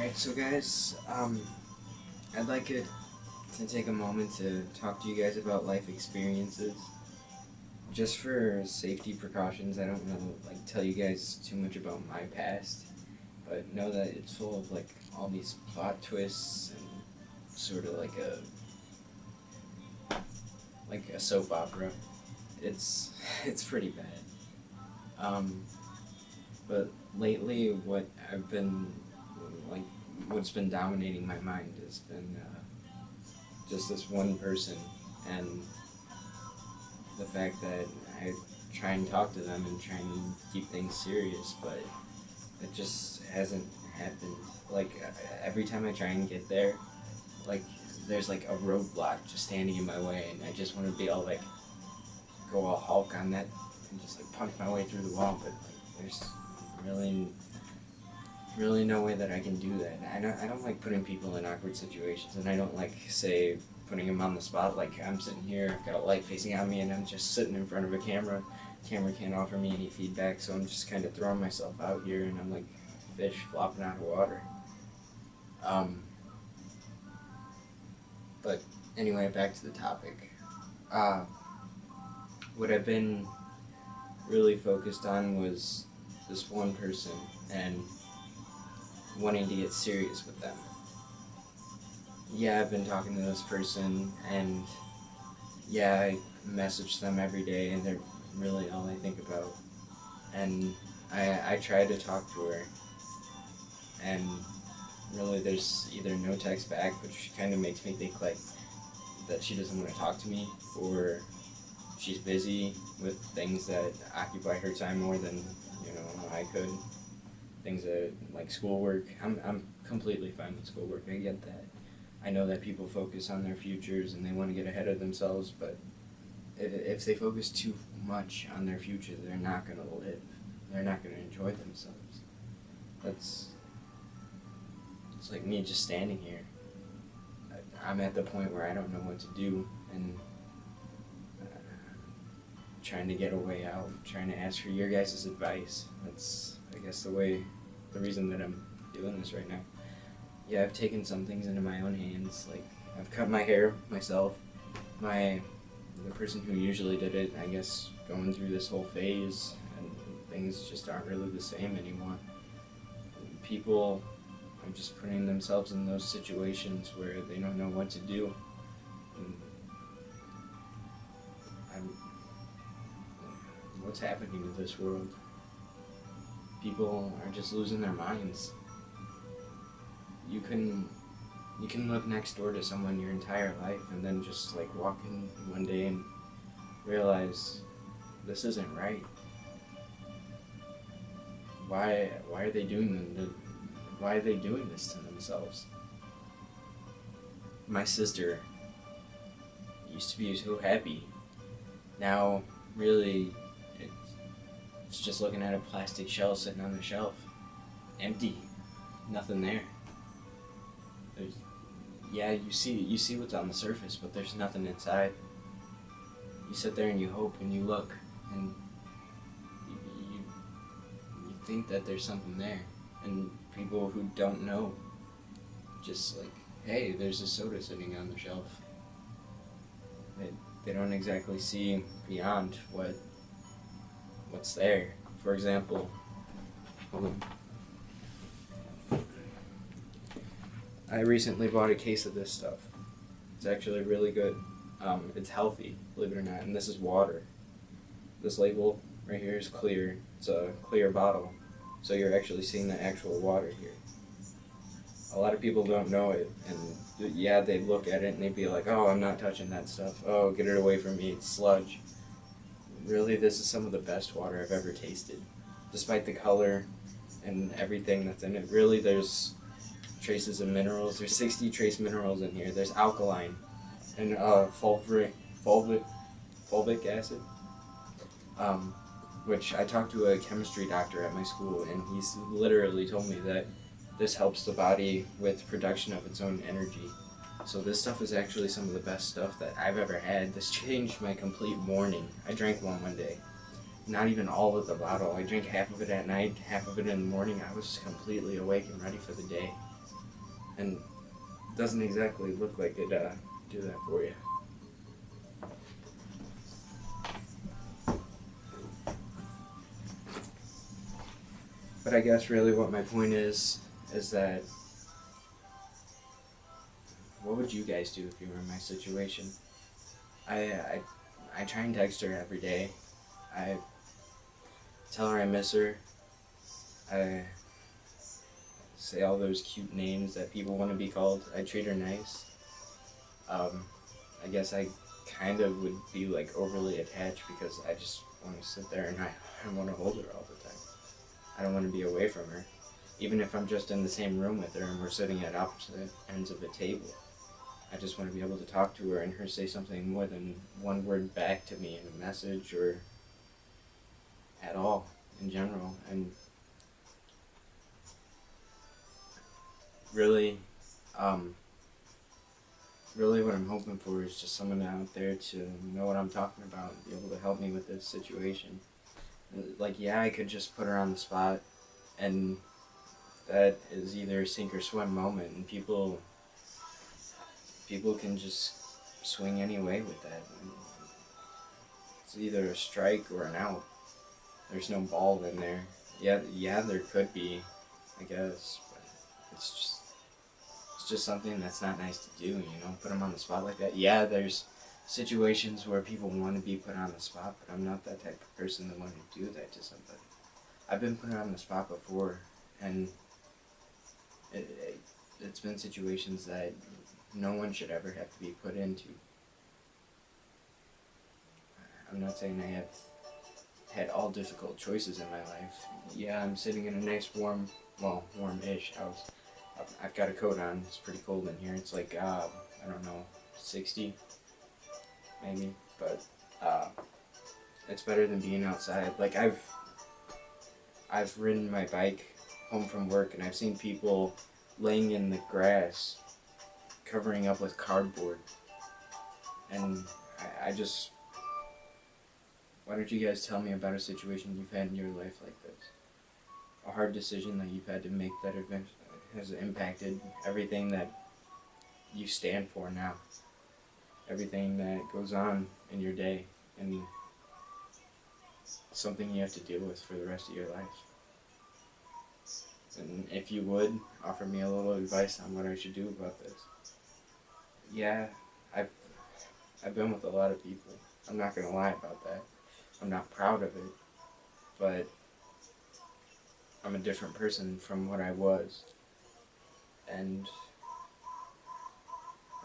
Alright, so guys, I'd like it to take a moment to talk to you guys about life experiences. Just for safety precautions, I don't want to tell you guys too much about my past, but know that it's full of all these plot twists and sort of like a soap opera. It's it's pretty bad. But lately, what's been dominating my mind has been just this one person, and the fact that I try and talk to them and try and keep things serious, but it just hasn't happened. Every time I try and get there, there's a roadblock just standing in my way, and I just want to be all go all Hulk on that and just punch my way through the wall, but there's really no way that I can do that. I don't like putting people in awkward situations, and I don't say putting them on the spot. I'm sitting here, I've got a light facing on me, and I'm just sitting in front of a camera. Camera can't offer me any feedback, so I'm just kind of throwing myself out here, and I'm like fish flopping out of water. But anyway, back to the topic. What I've been really focused on was this one person and wanting to get serious with them. Yeah, I've been talking to this person, and yeah, I message them every day, and they're really all I think about. And I try to talk to her, and really there's either no text back, which kind of makes me think that she doesn't want to talk to me, or she's busy with things that occupy her time more than I could. Things that schoolwork. I'm completely fine with schoolwork. I get that. I know that people focus on their futures and they want to get ahead of themselves, but if they focus too much on their future, they're not going to live. They're not going to enjoy themselves. It's like me just standing here. I'm at the point where I don't know what to do, and trying to get a way out, trying to ask for your guys' advice. That's, I guess, the reason that I'm doing this right now. Yeah, I've taken some things into my own hands. I've cut my hair myself. The person who usually did it, I guess, going through this whole phase, and things just aren't really the same anymore. People are just putting themselves in those situations where they don't know what to do. And what's happening to this world? People are just losing their minds. You can live next door to someone your entire life, and then just walk in one day and realize this isn't right. Why are they doing this to themselves? My sister used to be so happy. Now, really, it's just looking at a plastic shell sitting on the shelf, empty, nothing there. You see what's on the surface, but there's nothing inside. You sit there and you hope and you look, and you think that there's something there. And people who don't know, just hey, there's a soda sitting on the shelf. They don't exactly see beyond what's there. For example, I recently bought a case of this stuff. It's actually really good. It's healthy, believe it or not, and this is water. This label right here is clear. It's a clear bottle, so you're actually seeing the actual water here. A lot of people don't know it, and yeah, they look at it and they'd be like, oh, I'm not touching that stuff. Oh, get it away from me, it's sludge. Really, this is some of the best water I've ever tasted. Despite the color and everything that's in it, really there's traces of minerals. There's 60 trace minerals in here. There's alkaline and fulvic acid, which I talked to a chemistry doctor at my school, and he's literally told me that this helps the body with production of its own energy. So this stuff is actually some of the best stuff that I've ever had. This changed my complete morning. I drank one day. Not even all of the bottle. I drank half of it at night, half of it in the morning. I was completely awake and ready for the day. and it doesn't exactly look like it do that for you. But I guess really what my point is that what would you guys do if you were in my situation? I try and text her every day. I tell her I miss her. I say all those cute names that people want to be called. I treat her nice. I guess I kind of would be like overly attached because I just want to sit there and I want to hold her all the time. I don't want to be away from her. Even if I'm just in the same room with her and we're sitting at opposite ends of the table. I just want to be able to talk to her and her say something more than one word back to me in a message or at all in general. And really, really what I'm hoping for is just someone out there to know what I'm talking about and be able to help me with this situation. Like, yeah, I could just put her on the spot, and that is either a sink or swim moment, and people can just swing any way with that. It's either a strike or an out. There's no ball in there. Yeah, there could be, I guess, but it's just something that's not nice to do, put them on the spot like that. Yeah, there's situations where people want to be put on the spot, but I'm not that type of person that want to do that to somebody. I've been put on the spot before, and it's been situations that no one should ever have to be put into. I'm not saying I have had all difficult choices in my life. Yeah, I'm sitting in a nice warm-ish house. I've got a coat on. It's pretty cold in here. It's like, I don't know, 60 maybe, but it's better than being outside. Like, I've ridden my bike home from work, and I've seen people laying in the grass covering up with cardboard, and I just, why don't you guys tell me about a situation you've had in your life like this? A hard decision that you've had to make that has impacted everything that you stand for now. Everything that goes on in your day, and something you have to deal with for the rest of your life. And if you would, offer me a little advice on what I should do about this. Yeah, I've been with a lot of people. I'm not going to lie about that. I'm not proud of it, but I'm a different person from what I was. And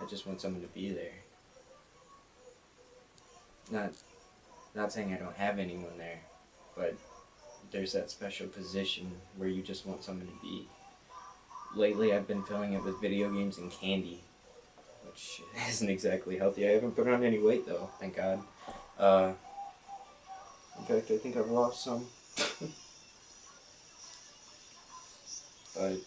I just want someone to be there. Not saying I don't have anyone there, but there's that special position where you just want someone to be. Lately I've been filling it with video games and candy, which isn't exactly healthy. I haven't put on any weight though, thank God. In fact, I think I've lost some. But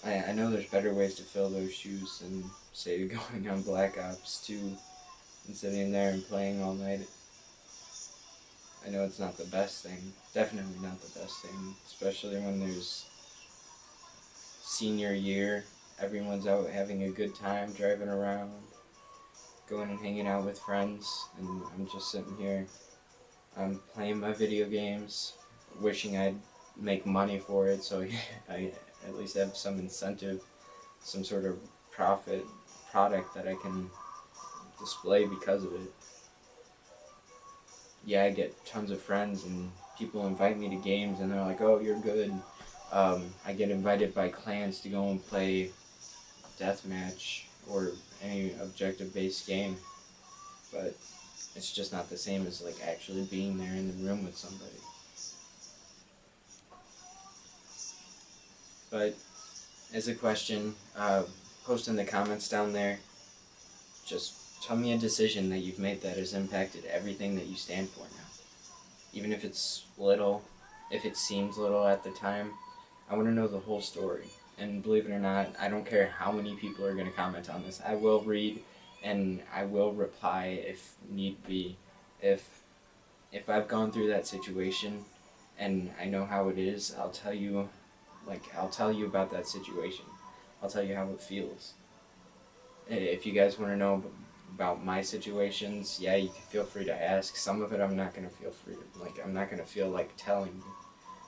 I know there's better ways to fill those shoes than, say, going on Black Ops 2 and sitting there and playing all night. I know it's not the best thing. Definitely not the best thing, especially when there's senior year. Everyone's out having a good time, driving around, going and hanging out with friends, and I'm just sitting here. I'm playing my video games, wishing I'd make money for it so I at least have some incentive, some sort of product that I can display because of it. Yeah, I get tons of friends and people invite me to games and they're like, oh, you're good. I get invited by clans to go and play deathmatch or any objective-based game, but it's just not the same as like actually being there in the room with somebody. But as a question, post in the comments down there. Just tell me a decision that you've made that has impacted everything that you stand for now. Even if it's little, if it seems little at the time, I want to know the whole story. And believe it or not, I don't care how many people are going to comment on this. I will read and I will reply if need be. If I've gone through that situation and I know how it is, I'll tell you about that situation. I'll tell you how it feels. If you guys want to know about my situations, yeah, you can feel free to ask. Some of it I'm not gonna feel free to, I'm not gonna feel like telling you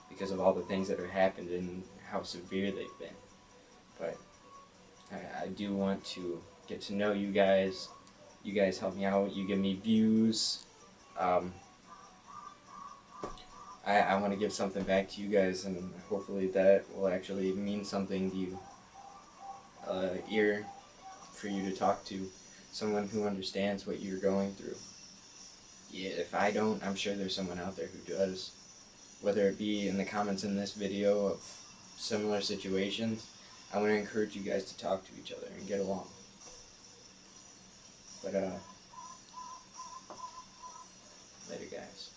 because of all the things that have happened and how severe they've been. But I do want to get to know you guys. You guys help me out. You give me views. I want to give something back to you guys, and hopefully that will actually mean something to you. Ear for you to talk to, someone who understands what you're going through. Yeah, if I don't, I'm sure there's someone out there who does. Whether it be in the comments in this video of similar situations, I want to encourage you guys to talk to each other and get along. But, later guys.